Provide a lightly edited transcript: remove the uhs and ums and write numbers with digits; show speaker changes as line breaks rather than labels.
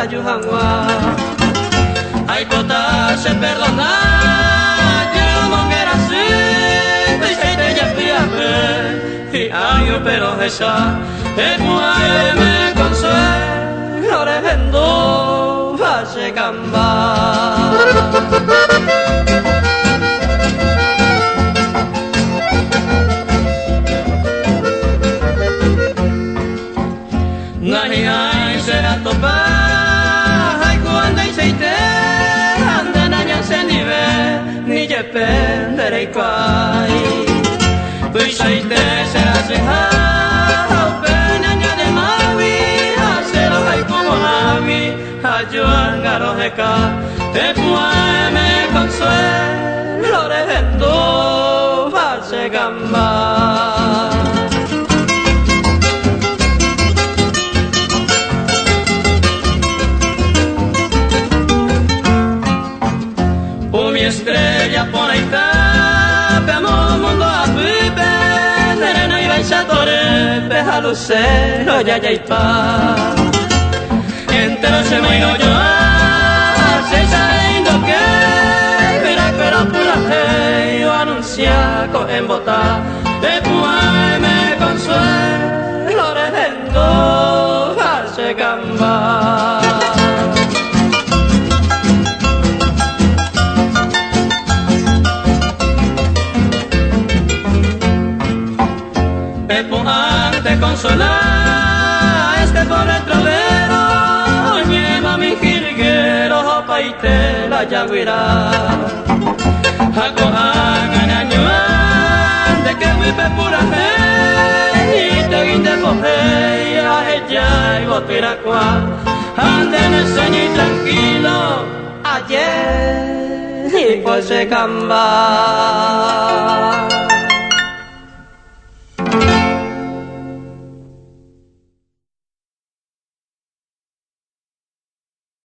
ayuhanwa ay kota se perdonar yo mongera si te ya piame y ayo pero esa me consuelo rehendo hace gamba Nahi ai será topa ai cuando ai seite anda nanya senive ni jependerei kai Pui seite será seha penanya de mawi asera ai como ami ajuan garoheka te puai me consuelo rehendo fase gamba estrella por ahí tapemos mundo a pipe sereno y baixadore peja lucero ya ya y pa entero se me ino yo se saindo que mira pero pura hey yo anuncia con en bota de puay me consuelo rehendo hace gamba Te consola este pobre trovero lleva mi jirguero hopa y te la yaguira Hago año de que mi pepura y te guinde boje a ella y botira cual ande en el sueño y tranquilo ayer y pues se camba